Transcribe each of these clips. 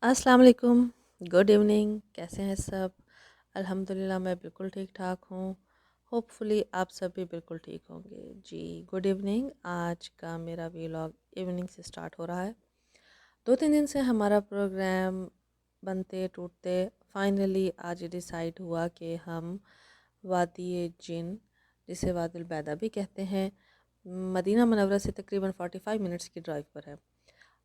अस्सलाम वालेकुम, good evening, कैसे हैं सब? अल्हम्दुलिल्लाह मैं बिल्कुल ठीक-ठाक हूँ। होपफुली आप सब भी बिल्कुल ठीक होंगे। जी, गुड इवनिंग। आज का मेरा व्लॉग इवनिंग से स्टार्ट हो रहा है। 2-3 दिन से हमारा प्रोग्राम बनते-टूटते फाइनली आज डिसाइड हुआ कि हम वादी जिन, जिसे वादिल बैदा भी कहते हैं, मदीना मुनव्वरा से तकरीबन 45 मिनट्स की ड्राइव पर है।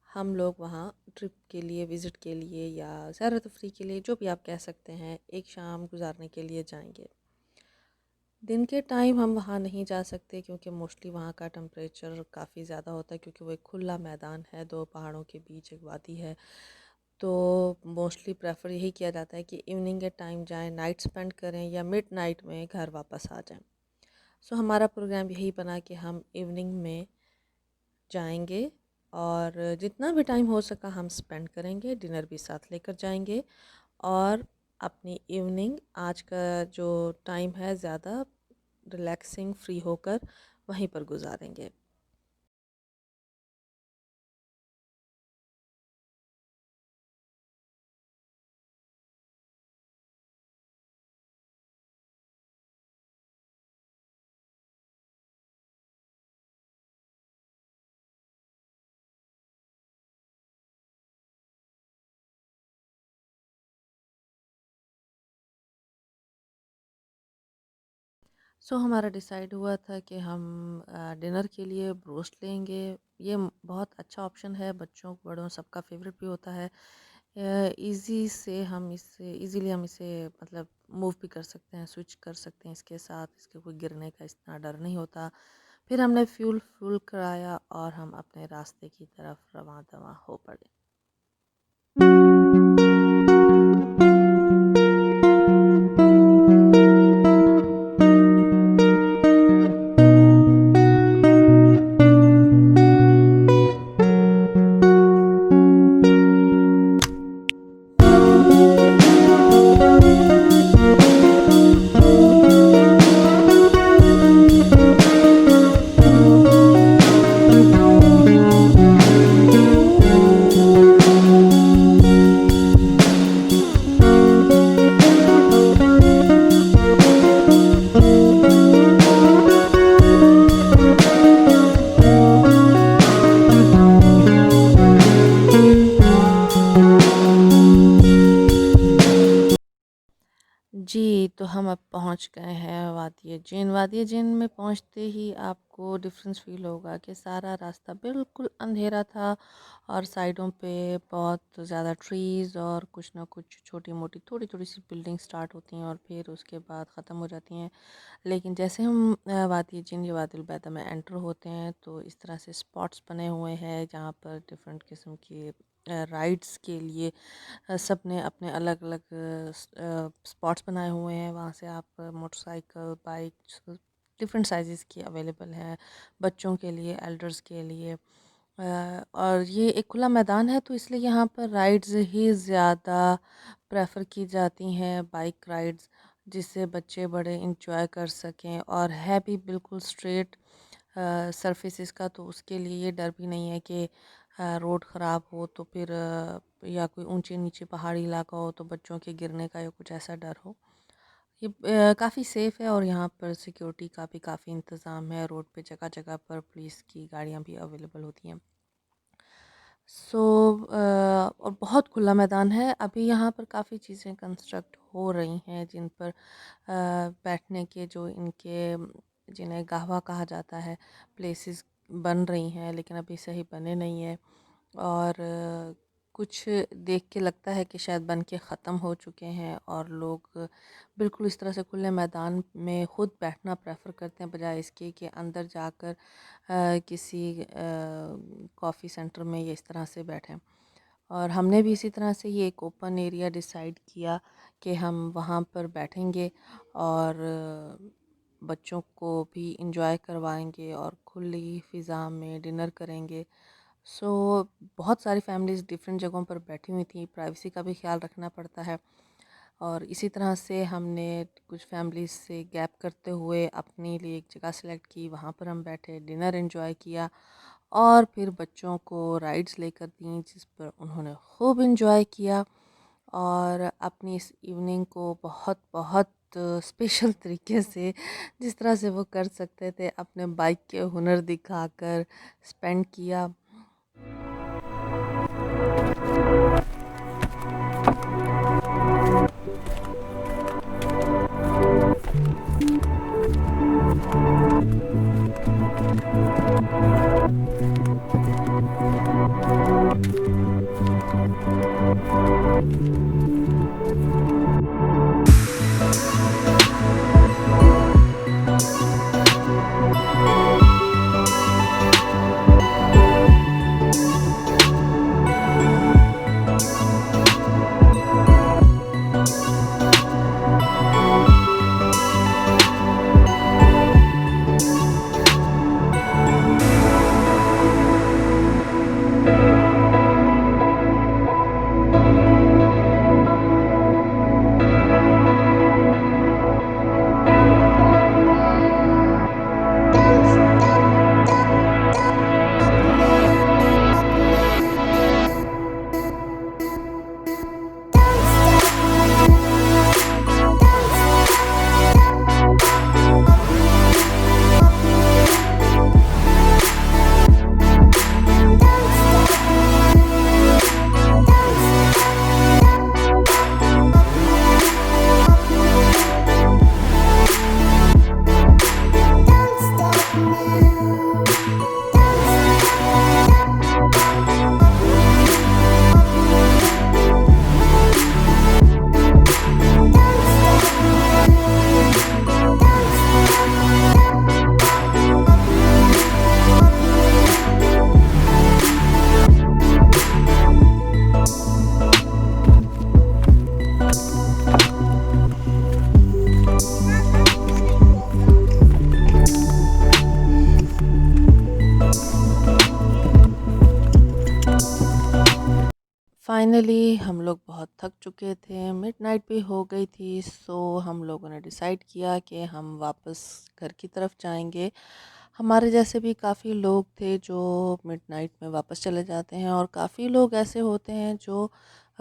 हम लोग वहाँ ट्रिप के लिए, विज़िट के लिए या सैर तफरी के लिए, जो भी आप कह सकते हैं, एक शाम गुजारने के लिए जाएंगे। दिन के टाइम हम वहाँ नहीं जा सकते क्योंकि मोस्टली वहाँ का टेम्परेचर काफ़ी ज़्यादा होता है, क्योंकि वो एक खुला मैदान है, दो पहाड़ों के बीच एक वादी है। तो मोस्टली प्रेफर यही किया जाता है कि इवनिंग के टाइम जाएं, नाइट स्पेंड करें या मिड नाइट में घर वापस आ जाएं। सो हमारा प्रोग्राम यही बना कि हम इवनिंग में जाएंगे और जितना भी टाइम हो सका हम स्पेंड करेंगे, डिनर भी साथ लेकर जाएंगे और अपनी इवनिंग आज का जो टाइम है ज़्यादा रिलैक्सिंग फ्री होकर वहीं पर गुजारेंगे। सो हमारा डिसाइड हुआ था कि हम डिनर के लिए ब्रोस्ट लेंगे। ये बहुत अच्छा ऑप्शन है, बच्चों बड़ों सबका फेवरेट भी होता है। इजी से हम इसे इजीली हम इसे मतलब मूव भी कर सकते हैं, स्विच कर सकते हैं इसके साथ, इसके कोई गिरने का इतना डर नहीं होता। फिर हमने फ्यूल फुल कराया और हम अपने रास्ते की तरफ रवां दवा हो पड़े। जी, तो हम अब पहुंच गए हैं वादिय जिन। वादिय जिन में पहुंचते ही आपको डिफरेंस फ़ील होगा कि सारा रास्ता बिल्कुल अंधेरा था और साइडों पे बहुत ज़्यादा ट्रीज़ और कुछ ना कुछ छोटी-मोटी, थोड़ी-थोड़ी सी बिल्डिंग स्टार्ट होती हैं और फिर उसके बाद ख़त्म हो जाती हैं। लेकिन जैसे हम वादिय जिन या वादिल बैदा में एंटर होते हैं तो इस तरह से स्पॉट्स बने हुए हैं जहाँ पर डिफरेंट किस्म के राइड्स के लिए सब ने अपने अलग अलग स्पॉट्स बनाए हुए हैं। वहाँ से आप मोटरसाइकिल, बाइक्स डिफरेंट साइज़ेस की अवेलेबल हैं, बच्चों के लिए, एल्डर्स के लिए। और ये एक खुला मैदान है तो इसलिए यहाँ पर राइड्स ही ज़्यादा प्रेफर की जाती हैं, बाइक राइड्स, जिससे बच्चे बड़े इंजॉय कर सकें और है भी बिल्कुल स्ट्रेट सरफेसेस का, तो उसके लिए ये डर भी नहीं है कि रोड ख़राब हो तो फिर या कोई ऊंचे नीचे पहाड़ी इलाका हो तो बच्चों के गिरने का या कुछ ऐसा डर हो। ये काफ़ी सेफ़ है और यहाँ पर सिक्योरिटी का भी काफ़ी इंतज़ाम है। रोड पे जगह जगह पर पुलिस की गाड़ियाँ भी अवेलेबल होती हैं। सो और बहुत खुला मैदान है। अभी यहाँ पर काफ़ी चीज़ें कंस्ट्रक्ट हो रही हैं जिन पर बैठने के जो इनके जिन्हें गाहवा कहा जाता है, प्लेसेस बन रही हैं, लेकिन अभी सही बने नहीं हैं और कुछ देख के लगता है कि शायद बन के ख़त्म हो चुके हैं और लोग बिल्कुल इस तरह से खुले मैदान में ख़ुद बैठना प्रेफर करते हैं बजाय इसके कि अंदर जाकर किसी कॉफ़ी सेंटर में या इस तरह से बैठें। और हमने भी इसी तरह से ये एक ओपन एरिया डिसाइड किया कि हम वहाँ पर बैठेंगे और बच्चों को भी इंजॉय करवाएंगे और खुली फ़िज़ा में डिनर करेंगे। सो बहुत सारी फैमिलीज़ डिफरेंट जगहों पर बैठी हुई थी, प्राइवेसी का भी ख्याल रखना पड़ता है। और इसी तरह से हमने कुछ फैमिलीज़ से गैप करते हुए अपने लिए एक जगह सेलेक्ट की, वहाँ पर हम बैठे, डिनर एंजॉय किया और फिर बच्चों को राइड्स लेकर दी जिस पर उन्होंने खूब इन्जॉय किया और अपनी इस इवनिंग को बहुत बहुत स्पेशल तरीके से जिस तरह से वो कर सकते थे अपने बाइक के हुनर दिखाकर स्पेंड किया। फाइनली हम लोग बहुत थक चुके थे, मिडनाइट भी हो गई थी, सो हम लोगों ने डिसाइड किया कि हम वापस घर की तरफ जाएंगे। हमारे जैसे भी काफ़ी लोग थे जो मिडनाइट में वापस चले जाते हैं और काफ़ी लोग ऐसे होते हैं जो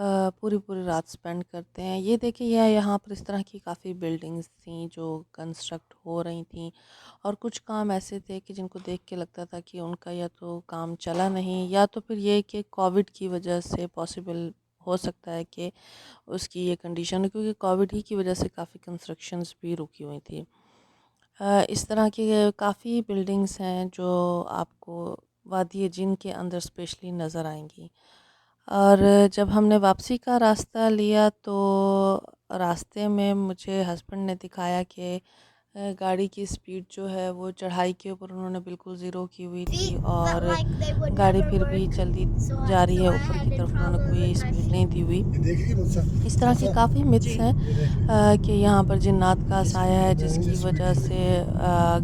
पूरी पूरी रात स्पेंड करते हैं। ये देखिए यह यहाँ पर इस तरह की काफ़ी बिल्डिंग्स थी जो कंस्ट्रक्ट हो रही थी और कुछ काम ऐसे थे कि जिनको देख के लगता था कि उनका या तो काम चला नहीं या तो फिर ये कि कोविड की वजह से पॉसिबल हो सकता है कि उसकी ये कंडीशन है, क्योंकि कोविड ही की वजह से काफ़ी कंस्ट्रक्शंस भी रुकी हुई थी। इस तरह की काफ़ी बिल्डिंग्स हैं जो आपको वादी जिन के अंदर स्पेशली नज़र आएंगी। और जब हमने वापसी का रास्ता लिया तो रास्ते में मुझे हस्बैंड ने दिखाया कि गाड़ी की स्पीड जो है वो चढ़ाई के ऊपर उन्होंने बिल्कुल ज़ीरो की हुई थी और गाड़ी फिर भी चलती जा रही है ऊपर की तरफ, उन्होंने कोई स्पीड नहीं दी हुई। इस तरह के काफ़ी मिथ्स हैं कि यहाँ पर जिन्नात का साया है जिसकी वजह से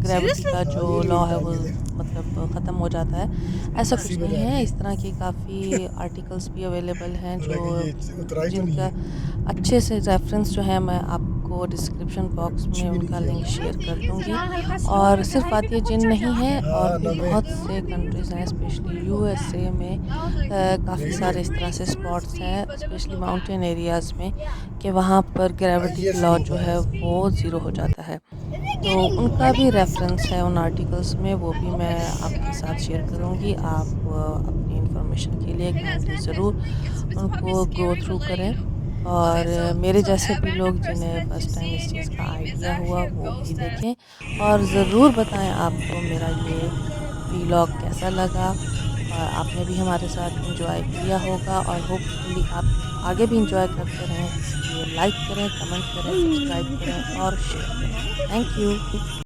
ग्रेविटी का जो लॉ है वो मतलब ख़त्म हो जाता है। ऐसा कुछ नहीं है। इस तरह के काफ़ी आर्टिकल्स भी अवेलेबल हैं जो जिनका अच्छे से रेफरेंस जो है मैं आपको डिस्क्रिप्शन बॉक्स में उनका लिंक शेयर कर दूँगी। और सिर्फ वादिय जिन नहीं है और भी बहुत से कंट्रीज़ हैं, स्पेशली यूएसए में काफ़ी सारे इस तरह से स्पॉट्स हैं स्पेशली माउंटेन एरियाज़ में कि वहाँ पर ग्रेविटी लॉ जो है वो ज़ीरो हो जाता है। तो उनका भी रेफरेंस है उन आर्टिकल्स में, वो भी मैं आपके साथ शेयर करूँगी। आप अपनी इन्फॉर्मेशन के लिए काइंडली ज़रूर उनको गो थ्रू करें और मेरे जैसे भी लोग जिन्हें फ़र्स्ट टाइम इस चीज़ का आइडिया हुआ वो भी देखें और ज़रूर बताएं आपको मेरा ये वीलॉग कैसा लगा और आपने भी हमारे साथ एंजॉय किया होगा और होपफुली आप आगे भी एंजॉय करते रहें। इसलिए लाइक करें, कमेंट करें, सब्सक्राइब करें और शेयर करें। Thank you.